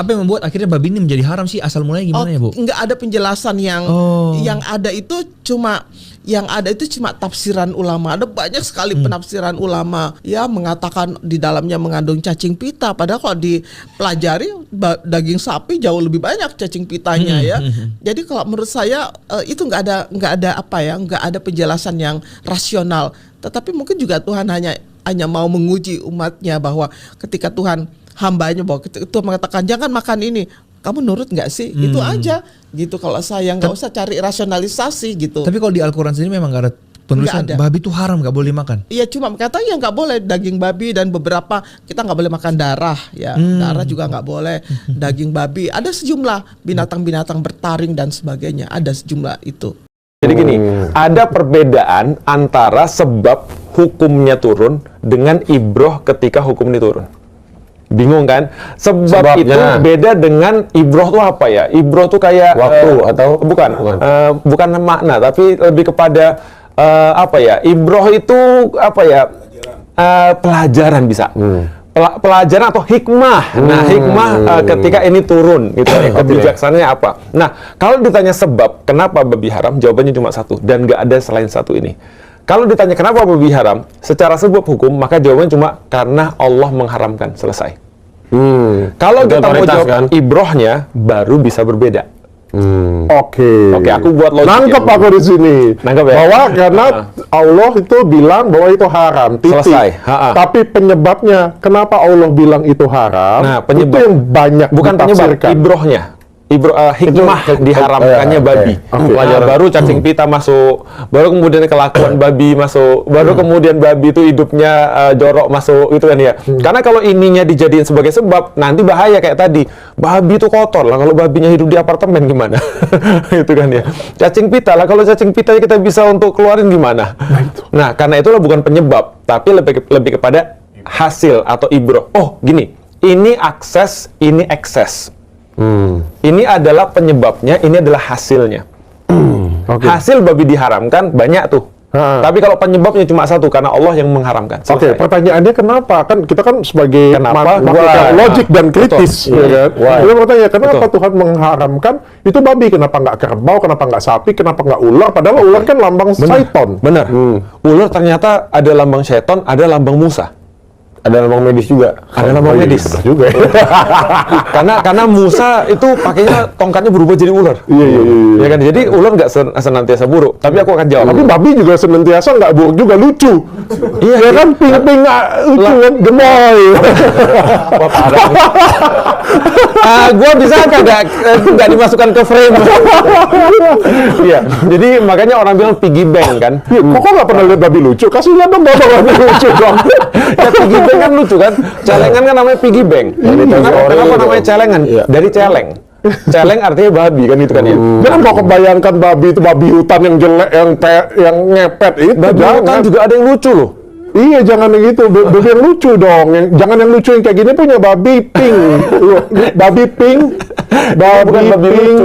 apa yang membuat akhirnya babi ini menjadi haram sih? Asal mulanya gimana ya, Bu? Nggak ada penjelasan yang ada itu cuma tafsiran ulama. Ada banyak sekali penafsiran ulama ya mengatakan di dalamnya mengandung cacing pita. Padahal kalau dipelajari daging sapi jauh lebih banyak cacing pitanya ya. Jadi kalau menurut saya itu nggak ada penjelasan yang rasional. Tetapi mungkin juga Tuhan hanya mau menguji umatnya bahwa ketika Tuhan hambanya bahwa Tuhan mengatakan jangan makan ini, kamu nurut nggak sih? Itu aja gitu. Kalau saya nggak usah cari rasionalisasi gitu. Tapi kalau di Al-Quran sendiri memang nggak ada penulisan babi itu haram, nggak boleh makan. Iya, cuma katanya nggak boleh daging babi dan beberapa kita nggak boleh makan darah ya. Darah juga nggak boleh. Daging babi, ada sejumlah binatang-binatang bertaring dan sebagainya, ada sejumlah itu. Jadi gini, ada perbedaan antara sebab hukumnya turun dengan ibroh ketika hukum ini turun. Bingung kan? Sebabnya itu beda dengan ibroh tuh apa ya? Ibroh tuh kayak waktu atau bukan makna, tapi lebih kepada apa ya? Ibroh itu apa ya? Pelajaran bisa. Pelajaran atau hikmah. Nah, hikmah ketika ini turun gitu. Kebijaksanaannya apa? Nah, kalau ditanya sebab kenapa babi haram, jawabannya cuma satu dan nggak ada selain satu ini. Kalau ditanya kenapa babi haram, secara sebab hukum, maka jawabannya cuma karena Allah mengharamkan. Selesai. Kalau kita mau jawab ibrohnya, baru bisa berbeda. Oke, aku buat logik. Nangkep ya, aku di sini. Nangkep ya? Bahwa karena Allah itu bilang bahwa itu haram. Titik. Selesai. Tapi penyebabnya kenapa Allah bilang itu haram? Nah, penyebab itu yang banyak bukan penyebab, ibrohnya. Hikmah diharamkannya babi. Baru cacing pita masuk, baru kemudian kelakuan babi masuk, baru kemudian babi itu hidupnya jorok masuk, gitu kan ya. Karena kalau ininya dijadiin sebagai sebab, nanti bahaya kayak tadi. Babi itu kotor lah, kalau babinya hidup di apartemen gimana? Itu kan ya. Cacing pita lah, kalau cacing pita kita bisa untuk keluarin gimana? Nah, karena itulah bukan penyebab, tapi lebih kepada hasil atau ibroh. Oh, gini, ini akses, ini ekses. Ini adalah penyebabnya, ini adalah hasilnya. Hasil babi diharamkan banyak tuh. Tapi kalau penyebabnya cuma satu, karena Allah yang mengharamkan. Pertanyaannya kenapa? Kan kita kan sebagai makhluk logik dan kritis, ya kan? Kita bertanya kenapa Tuhan mengharamkan itu babi? Kenapa nggak kerbau? Kenapa nggak sapi? Kenapa nggak ular? Padahal ular kan lambang syaiton. Benar. Ular ternyata ada lambang syaiton, ada lambang Musa. Ada lambang medis juga. Ada lambang medis juga. karena Musa itu pakainya tongkatnya berubah jadi ular. Iya. Ya kan, jadi ular nggak senantiasa buruk. Tapi aku akan jawab. Tapi babi juga senantiasa nggak buruk juga, lucu. Iya ya kan, ping-ping lucu kan, gemoy. Wah, parah. Gua bisa nggak dimasukkan ke frame. Iya. Jadi makanya orang bilang piggy bank kan. Kok nggak pernah lihat babi lucu? Kasih lihat dong babi lucu dong. Ya piggy bank kan lucu kan, celengan kan namanya piggy bank. Kenapa namanya celengan? Dari celeng. Celeng artinya babi kan, itu kan ya. Jangan kau kebayangkan babi itu babi hutan yang jelek, yang ngepet itu. Babi hutan juga ada yang lucu loh. Iya, jangan yang gitu. Babi yang lucu dong. Jangan yang lucu yang kayak gini, punya babi pink. Babi pink. Babi pink.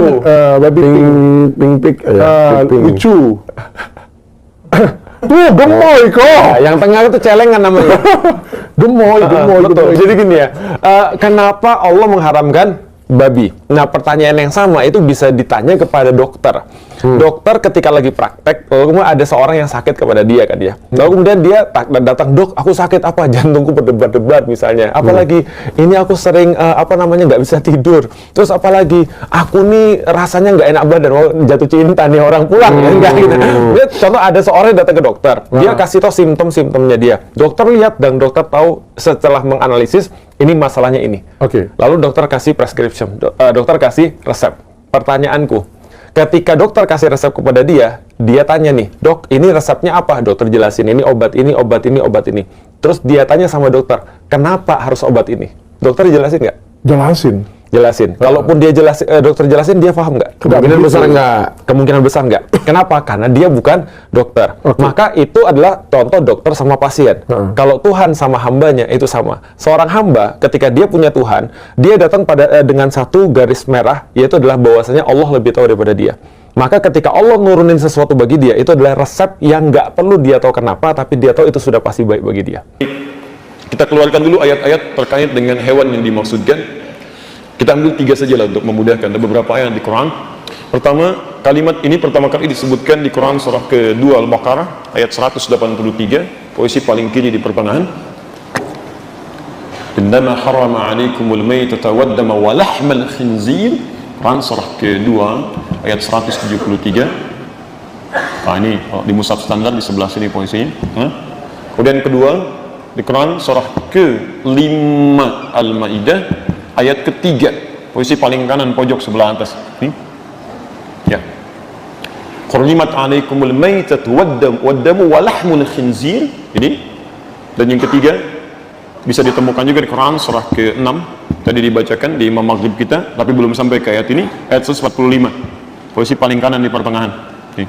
Babi pink. Lucu. Tuh, gemoy kok. Nah, yang tengah itu celengan namanya. Gemoy. Betul. Jadi gini ya, kenapa Allah mengharamkan babi? Nah, pertanyaan yang sama itu bisa ditanya kepada dokter. Dokter ketika lagi praktek, lalu kemudian ada seorang yang sakit kepada dia kan ya. Lalu kemudian dia datang, dok, aku sakit apa? Jantungku berdebar-debar misalnya. Apalagi ini aku sering nggak bisa tidur. Terus apalagi aku nih rasanya nggak enak badan, jatuh cinta nih orang pulang ya, enggak gitu. Dia, contoh ada seorang yang datang ke dokter, dia kasih tahu simptom-simptomnya dia. Dokter lihat dan dokter tahu setelah menganalisis ini masalahnya ini. Lalu dokter kasih prescription, dokter kasih resep. Pertanyaanku, ketika dokter kasih resep kepada dia, dia tanya nih, dok, ini resepnya apa? Dokter jelasin, ini obat ini, obat ini, obat ini. Terus dia tanya sama dokter, kenapa harus obat ini? Dokter jelasin nggak? Jelasin. Kalaupun dia dokter jelasin, dia paham nggak? Kemungkinan besar nggak. Kenapa? Karena dia bukan dokter. Maka itu adalah contoh dokter sama pasien. Kalau Tuhan sama hambanya itu sama. Seorang hamba ketika dia punya Tuhan, dia datang dengan satu garis merah, yaitu adalah bahwasanya Allah lebih tahu daripada dia. Maka ketika Allah nurunin sesuatu bagi dia, itu adalah resep yang nggak perlu dia tahu kenapa, tapi dia tahu itu sudah pasti baik bagi dia. Kita keluarkan dulu ayat-ayat terkait dengan hewan yang dimaksudkan. Kita ambil 3 saja lah untuk memudahkan. Ada beberapa ayat di Quran. Pertama, kalimat ini pertama kali disebutkan di Quran surah kedua Al-Baqarah ayat 183, posisi paling kiri di pertengahan. Innama harama 'alaikumul maytata wad-dama wa lahmal khinzir. Quran surah kedua ayat 173. Nah, ini di mushaf standar di sebelah sini posisinya. Kemudian kedua di Quran surah ke-5 Al-Maidah ayat ketiga, posisi paling kanan pojok sebelah atas. Ya. Hurrimat 'alaikumul maytatu wad-damu wa lahmul khinzir. Ini. Dan yang ketiga bisa ditemukan juga di Quran surah ke-6. Tadi dibacakan di Imam Maghrib kita, tapi belum sampai ke ayat ini, ayat 145. Posisi paling kanan di pertengahan. Nih.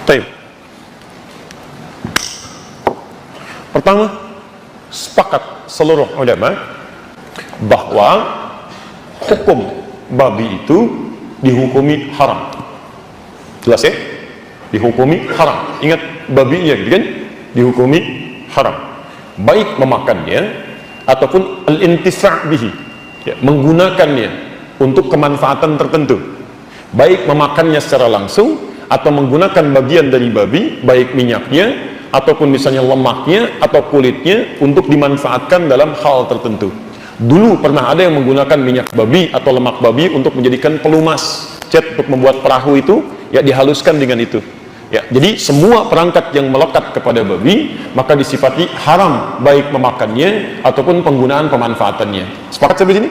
Baik. Pertama, sepakat seluruh ulama bahwa hukum babi itu dihukumi haram. Jelas ya? Dihukumi haram. Ingat babinya gitu kan? Dihukumi haram. Baik memakannya ataupun al-intifa' bihi, ya, menggunakannya untuk kemanfaatan tertentu. Baik memakannya secara langsung atau menggunakan bagian dari babi, baik minyaknya ataupun misalnya lemaknya atau kulitnya untuk dimanfaatkan dalam hal tertentu. Dulu pernah ada yang menggunakan minyak babi atau lemak babi untuk menjadikan pelumas, cat untuk membuat perahu itu, ya dihaluskan dengan itu. Ya, jadi semua perangkat yang melekat kepada babi maka disifati haram, baik memakannya ataupun penggunaan pemanfaatannya. Sepakat sampai sini?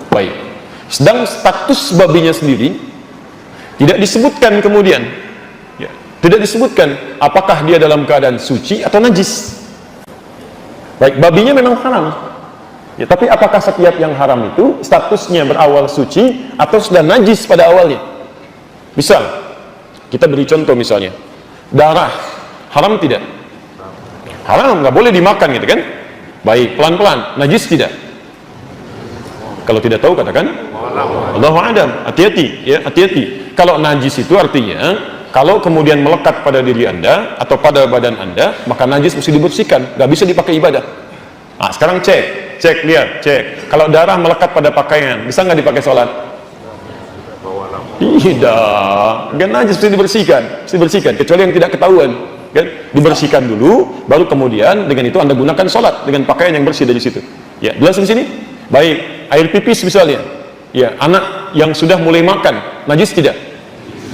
Baik. Sedang status babinya sendiri tidak disebutkan kemudian. Ya, tidak disebutkan apakah dia dalam keadaan suci atau najis. Baik, babinya memang haram. Ya, tapi apakah setiap yang haram itu statusnya berawal suci atau sudah najis pada awalnya? Misal, kita beri contoh misalnya, darah haram tidak? Haram, nggak boleh dimakan gitu kan? Baik, pelan-pelan, najis tidak? Kalau tidak tahu katakan Allahu a'lam. Hati-hati ya, hati-hati. Kalau najis itu artinya kalau kemudian melekat pada diri Anda atau pada badan Anda, maka najis mesti dibersihkan, nggak bisa dipakai ibadah. Nah, sekarang cek, lihat, cek. Kalau darah melekat pada pakaian, bisa nggak dipakai sholat? Tidak, kan najis mesti dibersihkan, kecuali yang tidak ketahuan, kan? Dibersihkan dulu, baru kemudian dengan itu Anda gunakan sholat dengan pakaian yang bersih dari situ. Ya, jelas di sini. Baik, air pipis misalnya, ya, anak yang sudah mulai makan, najis tidak?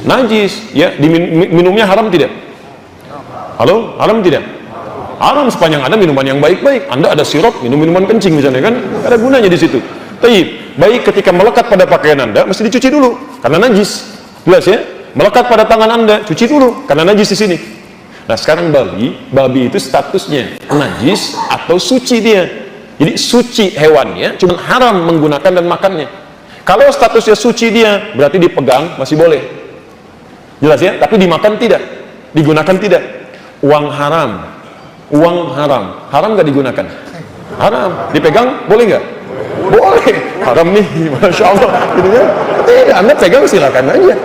Najis, ya, minumnya haram tidak? Halo, haram tidak? Haram sepanjang ada minuman yang baik-baik. Anda ada sirup, minum minuman kencing misalnya kan, ada gunanya di situ. Baik ketika melekat pada pakaian Anda, mesti dicuci dulu karena najis. Jelas ya? Melekat pada tangan Anda, cuci dulu karena najis di sini. Nah, sekarang babi itu statusnya najis atau suci dia. Jadi suci hewannya, cuma haram menggunakan dan makannya. Kalau statusnya suci dia, berarti dipegang masih boleh. Jelas ya? Tapi dimakan tidak, digunakan tidak. Uang haram nggak digunakan? Haram. Dipegang boleh nggak? Boleh. Haram nih, masya Allah. Gitu ya? Tidak, Anda pegang silakan aja,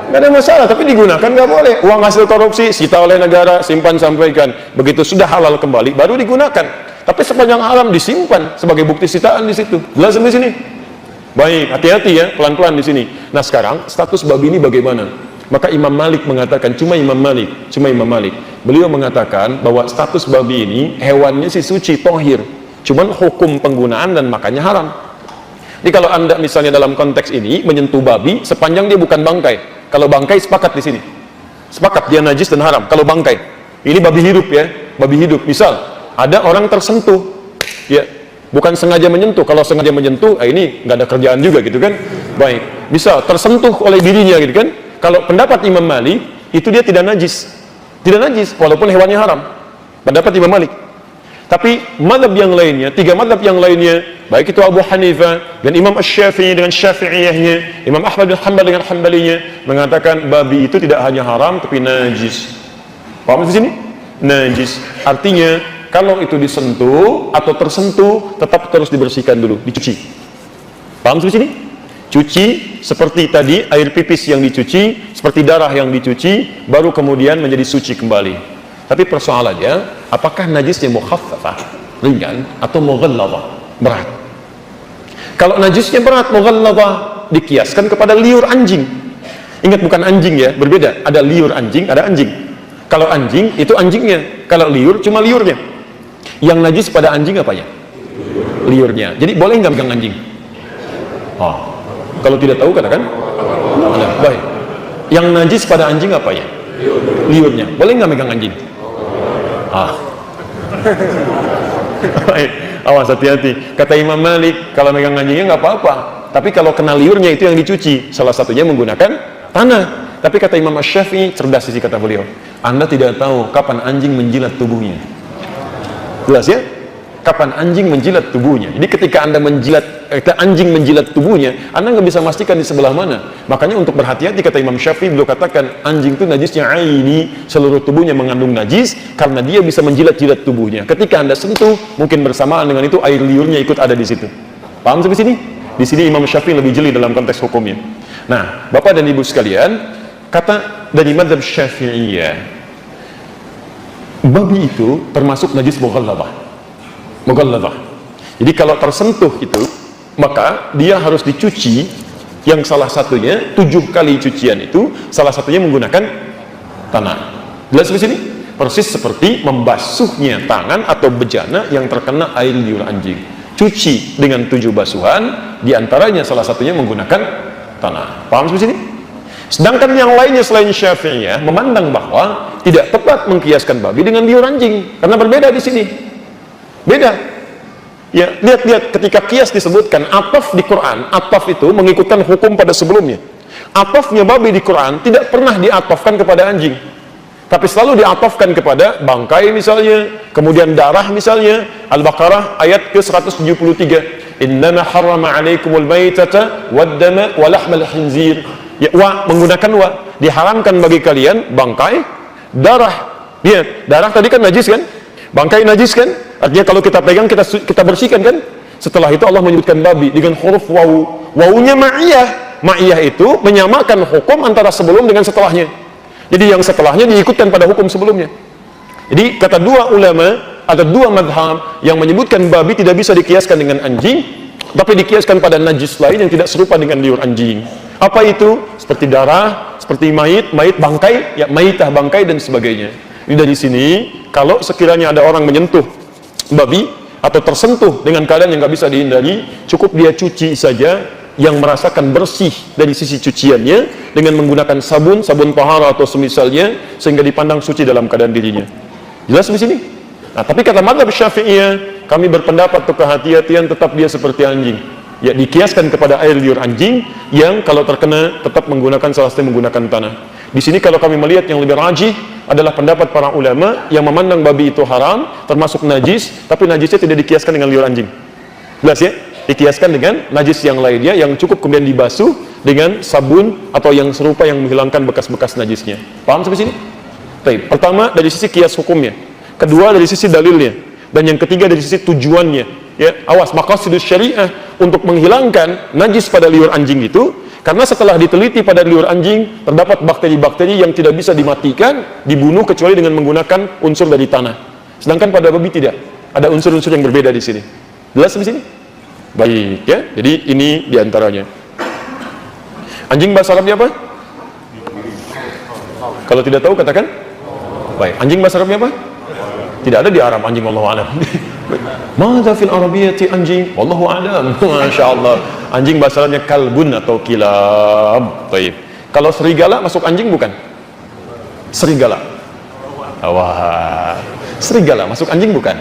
nggak ada masalah. Tapi digunakan nggak boleh. Uang hasil korupsi sita oleh negara, simpan sampaikan. Begitu sudah halal kembali, baru digunakan. Tapi sepanjang haram disimpan sebagai bukti sitaan di situ. Jelas sampai sini? Baik, hati-hati ya, pelan-pelan di sini. Nah, sekarang status babi ini bagaimana? Maka Imam Malik mengatakan, cuma Imam Malik. Beliau mengatakan bahwa status babi ini hewannya sih suci, tohir. Cuman hukum penggunaan dan makannya haram. Jadi kalau Anda misalnya dalam konteks ini menyentuh babi sepanjang dia bukan bangkai. Kalau bangkai sepakat di sini. Sepakat dia najis dan haram. Kalau bangkai. Ini babi hidup ya, babi hidup. Misal ada orang tersentuh, ya, bukan sengaja menyentuh. Kalau sengaja menyentuh, ini nggak ada kerjaan juga gitu kan. Baik, bisa tersentuh oleh dirinya gitu kan. Kalau pendapat Imam Malik itu dia tidak najis, walaupun hewannya haram. Pendapat Imam Malik. Tapi mazhab yang lainnya, 3 mazhab yang lainnya, baik itu Abu Hanifah dan Imam Asy-Syafi'i dengan Syafi'iyahnya, Imam Ahmad bin Hanbal dengan Hanbalinya, mengatakan babi itu tidak hanya haram tapi najis. Paham di sini? Najis. Artinya kalau itu disentuh atau tersentuh, tetap terus dibersihkan dulu, dicuci. Paham di sini? Cuci seperti tadi air pipis yang dicuci, seperti darah yang dicuci, baru kemudian menjadi suci kembali. Tapi persoalannya, apakah najisnya mukhaffafah ringan atau mughalladhah, berat. Kalau najisnya berat, mughalladhah, dikiaskan kepada liur anjing. Ingat, bukan anjing ya, berbeda. Ada liur anjing, ada anjing. Kalau anjing itu anjingnya, kalau liur cuma liurnya. Yang najis pada anjing apa ya? Liurnya. Jadi boleh nggak megang anjing? Kalau tidak tahu katakan. Baik. Yang najis pada anjing apa ya? Liurnya. Boleh nggak megang anjing? Baik. Awas, hati-hati. Kata Imam Malik, kalau megang anjingnya nggak apa-apa. Tapi kalau kena liurnya itu yang dicuci. Salah satunya menggunakan tanah. Tapi kata Imam Syafi'i, cerdas sih kata beliau, Anda tidak tahu kapan anjing menjilat tubuhnya. Jelas ya? Kapan anjing menjilat tubuhnya. Jadi ketika anjing menjilat tubuhnya, Anda nggak bisa memastikan di sebelah mana. Makanya untuk berhati-hati, kata Imam Syafi'i, beliau katakan anjing itu najisnya aini, seluruh tubuhnya mengandung najis karena dia bisa menjilat-jilat tubuhnya. Ketika Anda sentuh, mungkin bersamaan dengan itu air liurnya ikut ada di situ. Paham sampai sini? Di sini Imam Syafi'i lebih jeli dalam konteks hukumnya. Nah, Bapak dan Ibu sekalian, kata dari mazhab Syafi'iyah, babi itu termasuk najis mughalladhah. Jadi kalau tersentuh itu, maka dia harus dicuci, yang salah satunya 7 kali cucian itu, salah satunya menggunakan tanah. Jelas di sini? Persis seperti membasuhnya tangan atau bejana yang terkena air liur anjing. Cuci dengan 7 basuhan, diantaranya salah satunya menggunakan tanah. Paham di sini? Sedangkan yang lainnya selain Syafi'iyah memandang bahwa tidak tepat mengkiaskan babi dengan liur anjing, karena berbeda di sini. Beda. Ya, lihat ketika kias disebutkan ataf di Quran, ataf itu mengikutkan hukum pada sebelumnya. Atafnya babi di Quran tidak pernah diatafkan kepada anjing, tapi selalu diatafkan kepada bangkai misalnya, kemudian darah misalnya. Al-Baqarah ayat ke-173, innama harrama alaikumul maitata waddama wa lahmal khinzir. Ya, wa menggunakan wa, diharamkan bagi kalian bangkai, darah. Lihat, darah tadi kan najis kan? Bangkai najis kan? Artinya kalau kita pegang, kita bersihkan kan? Setelah itu Allah menyebutkan babi dengan huruf wawu. Wawunya ma'iyah. Ma'iyah itu menyamakan hukum antara sebelum dengan setelahnya. Jadi yang setelahnya diikutkan pada hukum sebelumnya. Jadi kata dua ulama, ada 2 madhab yang menyebutkan babi tidak bisa dikiaskan dengan anjing, tapi dikiaskan pada najis lain yang tidak serupa dengan liur anjing. Apa itu? Seperti darah, seperti mayit bangkai, ya mayitah bangkai dan sebagainya. Jadi dari sini, kalau sekiranya ada orang menyentuh babi atau tersentuh dengan keadaan yang nggak bisa dihindari, cukup dia cuci saja, yang merasakan bersih dari sisi cuciannya dengan menggunakan sabun tahara atau semisalnya, sehingga dipandang suci dalam keadaan dirinya. Jelas di sini? Nah, tapi kata mazhab Syafi'iyah, kami berpendapat untuk kehati-hatian tetap dia seperti anjing. Ya, dikiaskan kepada air liur anjing yang kalau terkena tetap salah satu menggunakan tanah. Di sini kalau kami melihat yang lebih rajih adalah pendapat para ulama yang memandang babi itu haram, termasuk najis, tapi najisnya tidak dikiaskan dengan liur anjing. Jelas ya? Dikiaskan dengan najis yang lainnya yang cukup kemudian dibasuh dengan sabun atau yang serupa yang menghilangkan bekas-bekas najisnya. Paham sampai sini? Baik. Pertama dari sisi kias hukumnya, kedua dari sisi dalilnya, dan yang ketiga dari sisi tujuannya. Ya, awas, maqasidus syariah untuk menghilangkan najis pada liur anjing itu, karena setelah diteliti pada liur anjing terdapat bakteri-bakteri yang tidak bisa dimatikan, dibunuh kecuali dengan menggunakan unsur dari tanah. Sedangkan pada babi tidak. Ada unsur-unsur yang berbeda di sini. Jelas di sini? Baik ya. Jadi ini diantaranya. Anjing bahasa Arabnya apa? Kalau tidak tahu katakan. Baik. Anjing bahasa Arabnya apa? Tidak ada di Arab anjing, wallahu a'lam. Madza fil arabiyyati anjing? Wallahu a'lam. Masyaallah. Anjing bahasa Arabnya kalbun atau kilab. Baik. Kalau serigala masuk anjing bukan? Serigala. Wah. Serigala masuk anjing bukan?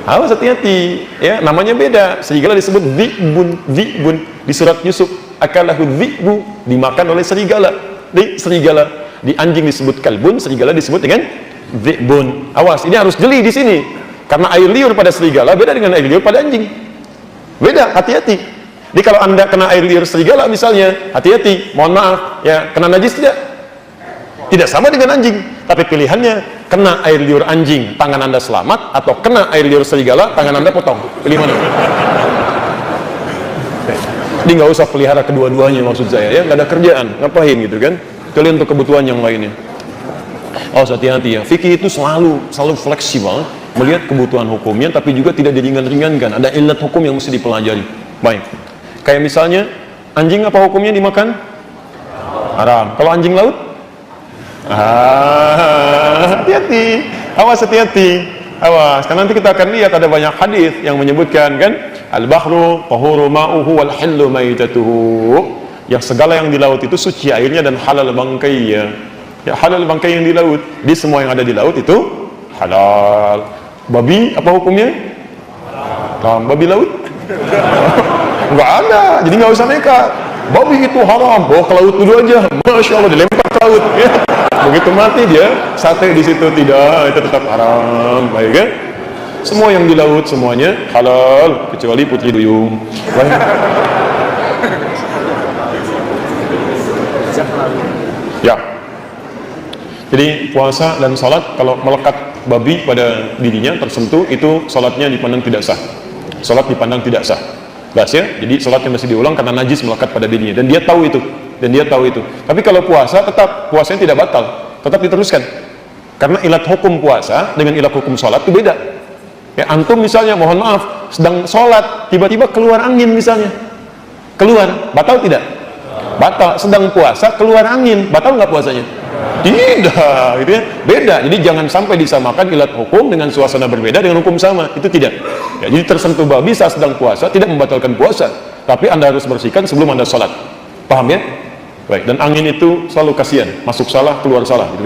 Awas, hati-hati ya, namanya beda. Serigala disebut dhi'bun di surat Yusuf, akalahu dhi'bu, dimakan oleh serigala. Di anjing disebut kalbun, serigala disebut dengan dhi'bun. Awas, ini harus jeli di sini. Karena air liur pada serigala beda dengan air liur pada anjing. Beda, hati-hati. Jadi kalau Anda kena air liur serigala misalnya, hati-hati, mohon maaf ya, kena najis tidak? Tidak sama dengan anjing, tapi pilihannya kena air liur anjing, tangan Anda selamat, atau kena air liur serigala, tangan Anda potong. Pilih mana? Jadi nggak usah pelihara kedua-duanya, maksud saya ya, nggak ada kerjaan, ngapain gitu kan? Kecuali untuk kebutuhan yang lainnya. Oh, hati-hati ya, fikih itu selalu fleksibel. melihat kebutuhan hukumnya, tapi juga tidak diringan-ringankan. Ada ilat hukum yang mesti dipelajari. Baik. Kayak misalnya, anjing apa hukumnya dimakan? Haram. Kalau anjing laut? Hati-hati. Awas, hati-hati. Awas, karena nanti kita akan lihat ada banyak hadis yang menyebutkan kan, al-bahru tahuru ma'uhu wal hillu maitatuhu. Yang segala yang di laut itu suci airnya dan halal bangkainya. Ya, halal bangkai yang di laut. Di semua yang ada di laut itu halal. Babi apa hukumnya? Haram. Babi laut? Enggak ada. Jadi nggak usah nekat. Babi itu haram. Bawa ke laut dulu aja. Masya Allah, dilempar ke laut. Ya. Begitu mati dia sate di situ, tidak, itu tetap haram. Baik kan? Semua yang di laut semuanya halal kecuali putri duyung. Baik. Ya. Jadi puasa dan salat kalau melekat babi pada dirinya tersentuh, itu salatnya dipandang tidak sah. Salat dipandang tidak sah. Bas ya. Jadi salatnya masih diulang karena najis melekat pada dirinya dan dia tahu itu. Tapi kalau puasa, tetap puasanya tidak batal, tetap diteruskan. Karena ilat hukum puasa dengan ilat hukum sholat itu beda. Ya, antum misalnya, mohon maaf, sedang sholat, tiba-tiba keluar angin misalnya. Keluar, batal tidak? Batal. Sedang puasa, keluar angin, batal nggak puasanya? Tidak, gitu ya. Beda. Jadi jangan sampai disamakan ilat hukum dengan suasana berbeda dengan hukum sama. Itu tidak. Ya, jadi tersentuh babi saat sedang puasa tidak membatalkan puasa. Tapi Anda harus bersihkan sebelum Anda sholat. Paham ya? Baik, dan angin itu selalu kasihan, masuk salah, keluar salah, gitu kan?